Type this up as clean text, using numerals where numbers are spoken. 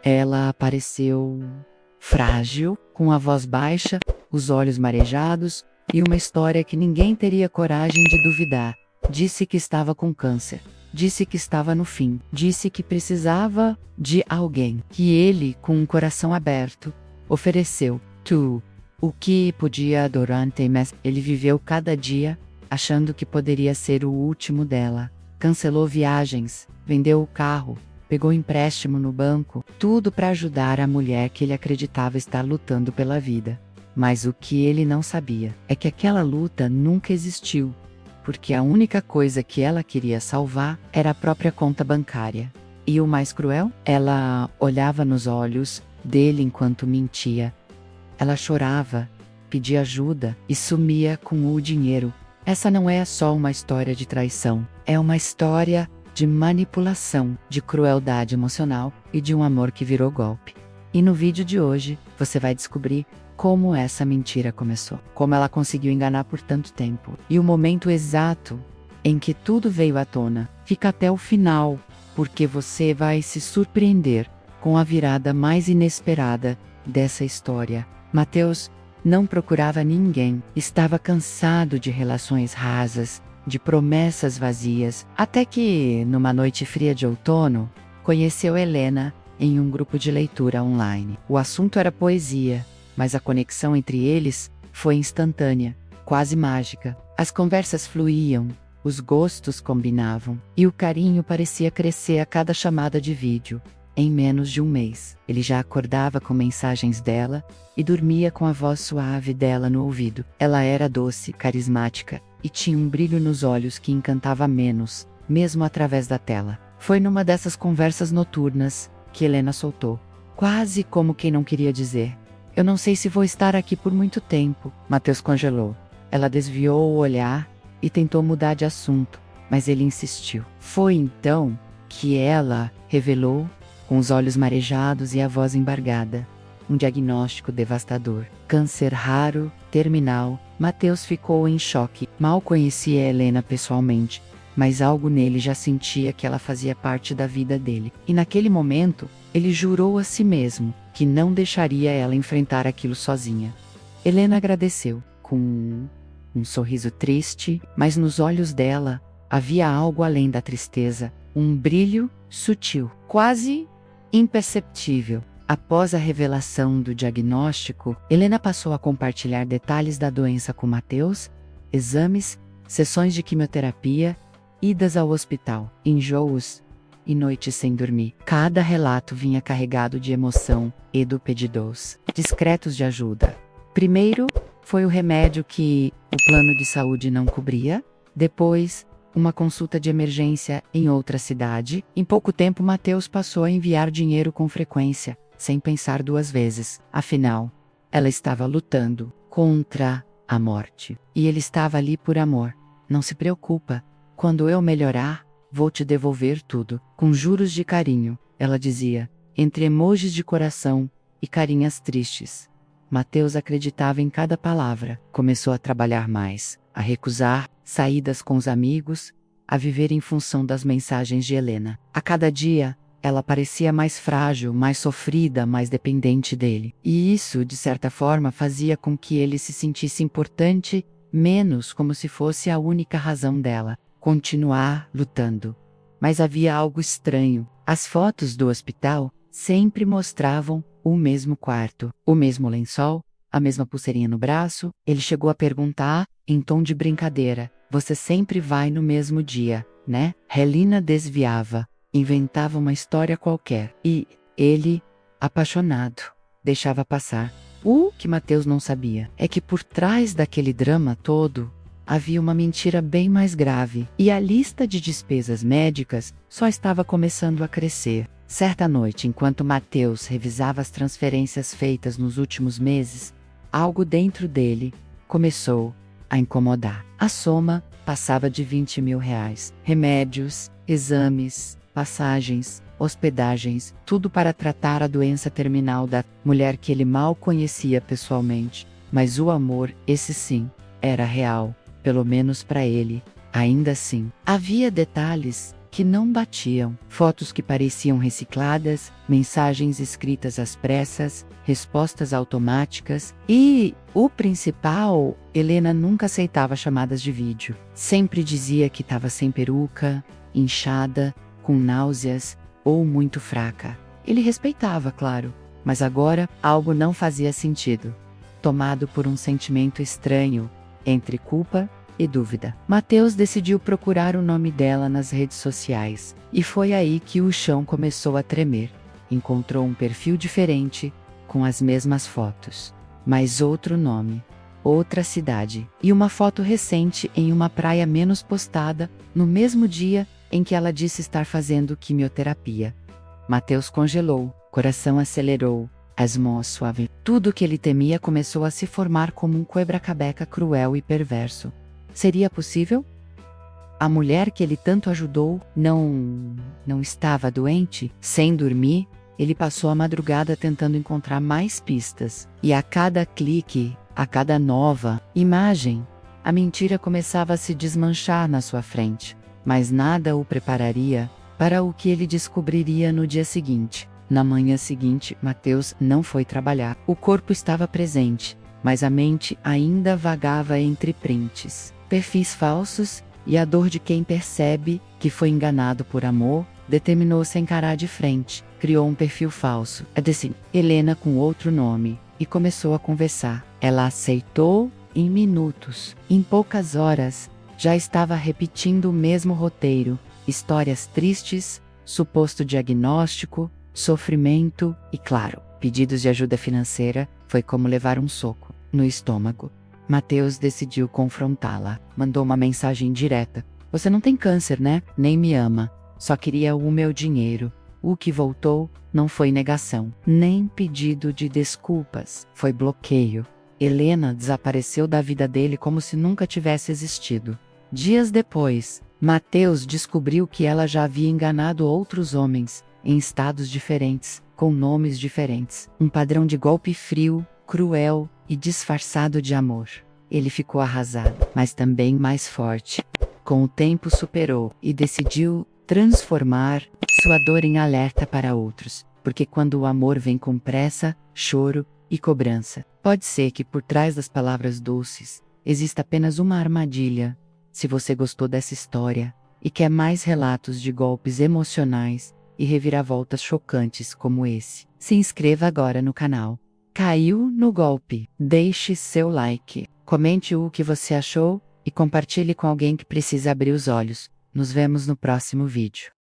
Ela apareceu frágil, com a voz baixa, os olhos marejados e uma história que ninguém teria coragem de duvidar. Disse que estava com câncer. Disse que estava no fim. Disse que precisava de alguém. Que ele, com um coração aberto, ofereceu tudo o que podia durante mas ele viveu cada dia, achando que poderia ser o último dela. Cancelou viagens, vendeu o carro, pegou empréstimo no banco, tudo para ajudar a mulher que ele acreditava estar lutando pela vida. Mas o que ele não sabia é que aquela luta nunca existiu, porque a única coisa que ela queria salvar era a própria conta bancária. E o mais cruel? Ela olhava nos olhos dele enquanto mentia. Ela chorava, pedia ajuda e sumia com o dinheiro. Essa não é só uma história de traição, é uma história de manipulação, de crueldade emocional e de um amor que virou golpe. E no vídeo de hoje, você vai descobrir como essa mentira começou, como ela conseguiu enganar por tanto tempo, e o momento exato em que tudo veio à tona. Fica até o final, porque você vai se surpreender com a virada mais inesperada dessa história. Mateus não procurava ninguém, estava cansado de relações rasas, de promessas vazias, até que, numa noite fria de outono, conheceu Helena em um grupo de leitura online. O assunto era poesia, mas a conexão entre eles foi instantânea, quase mágica. As conversas fluíam, os gostos combinavam, e o carinho parecia crescer a cada chamada de vídeo. Em menos de um mês, ele já acordava com mensagens dela e dormia com a voz suave dela no ouvido. Ela era doce, carismática e tinha um brilho nos olhos que encantava menos, mesmo através da tela. Foi numa dessas conversas noturnas que Helena soltou, quase como quem não queria dizer: "Eu não sei se vou estar aqui por muito tempo." Mateus congelou. Ela desviou o olhar e tentou mudar de assunto, mas ele insistiu. Foi então que ela revelou, com os olhos marejados e a voz embargada, um diagnóstico devastador. Câncer raro, terminal. Mateus ficou em choque. Mal conhecia Helena pessoalmente, mas algo nele já sentia que ela fazia parte da vida dele. E naquele momento, ele jurou a si mesmo que não deixaria ela enfrentar aquilo sozinha. Helena agradeceu, com um sorriso triste, mas nos olhos dela havia algo além da tristeza, um brilho sutil, quase imperceptível. Após a revelação do diagnóstico, Helena passou a compartilhar detalhes da doença com Mateus: exames, sessões de quimioterapia, idas ao hospital, enjoos e noites sem dormir. Cada relato vinha carregado de emoção e do pedidos discretos de ajuda. Primeiro, foi o remédio que o plano de saúde não cobria. Depois, uma consulta de emergência em outra cidade. Em pouco tempo, Mateus passou a enviar dinheiro com frequência, sem pensar duas vezes. Afinal, ela estava lutando contra a morte. E ele estava ali por amor. "Não se preocupa. Quando eu melhorar, vou te devolver tudo." Com juros de carinho, ela dizia, entre emojis de coração e carinhas tristes. Mateus acreditava em cada palavra. Começou a trabalhar mais, a recusar saídas com os amigos, a viver em função das mensagens de Helena. A cada dia, ela parecia mais frágil, mais sofrida, mais dependente dele. E isso, de certa forma, fazia com que ele se sentisse importante, menos como se fosse a única razão dela continuar lutando. Mas havia algo estranho. As fotos do hospital sempre mostravam o mesmo quarto, o mesmo lençol, a mesma pulseirinha no braço. Ele chegou a perguntar, em tom de brincadeira: "Você sempre vai no mesmo dia, né?" Helena desviava, inventava uma história qualquer. E ele, apaixonado, deixava passar. O que Mateus não sabia é que por trás daquele drama todo, havia uma mentira bem mais grave, e a lista de despesas médicas só estava começando a crescer. Certa noite, enquanto Mateus revisava as transferências feitas nos últimos meses, algo dentro dele começou a incomodar. A soma passava de 20 mil reais. Remédios, exames, passagens, hospedagens, tudo para tratar a doença terminal da mulher que ele mal conhecia pessoalmente. Mas o amor, esse sim, era real, pelo menos para ele. Ainda assim, havia detalhes que não batiam, fotos que pareciam recicladas, mensagens escritas às pressas, respostas automáticas e, o principal, Helena nunca aceitava chamadas de vídeo. Sempre dizia que estava sem peruca, inchada, com náuseas ou muito fraca. Ele respeitava, claro, mas agora algo não fazia sentido. Tomado por um sentimento estranho, entre culpa e dúvida, Mateus decidiu procurar o nome dela nas redes sociais. E foi aí que o chão começou a tremer. Encontrou um perfil diferente, com as mesmas fotos, mas outro nome, outra cidade, e uma foto recente em uma praia menos postada, no mesmo dia em que ela disse estar fazendo quimioterapia. Mateus congelou, coração acelerou, as mãos suaves. Tudo que ele temia começou a se formar como um quebra-cabeça cruel e perverso. Seria possível? A mulher que ele tanto ajudou não estava doente? Sem dormir, ele passou a madrugada tentando encontrar mais pistas. E a cada clique, a cada nova imagem, a mentira começava a se desmanchar na sua frente. Mas nada o prepararia para o que ele descobriria no dia seguinte. Na manhã seguinte, Mateus não foi trabalhar. O corpo estava presente, mas a mente ainda vagava entre prints, perfis falsos e a dor de quem percebe que foi enganado por amor. Determinou-se a encarar de frente. Criou um perfil falso, Helena com outro nome, e começou a conversar. Ela aceitou em minutos. Em poucas horas, já estava repetindo o mesmo roteiro. Histórias tristes, suposto diagnóstico, sofrimento e, claro, pedidos de ajuda financeira. Foi como levar um soco no estômago. Mateus decidiu confrontá-la. Mandou uma mensagem direta. Você não tem câncer, né? Nem me ama. Só queria o meu dinheiro. O que voltou não foi negação, nem pedido de desculpas. Foi bloqueio. Helena desapareceu da vida dele como se nunca tivesse existido. Dias depois, Mateus descobriu que ela já havia enganado outros homens, em estados diferentes, com nomes diferentes. Um padrão de golpe frio, cruel e disfarçado de amor. Ele ficou arrasado, mas também mais forte. Com o tempo superou e decidiu transformar sua dor em alerta para outros, porque quando o amor vem com pressa, choro e cobrança, pode ser que por trás das palavras doces exista apenas uma armadilha. Se você gostou dessa história e quer mais relatos de golpes emocionais e reviravoltas chocantes como esse, se inscreva agora no canal. Caiu no golpe? Deixe seu like, comente o que você achou e compartilhe com alguém que precisa abrir os olhos. Nos vemos no próximo vídeo.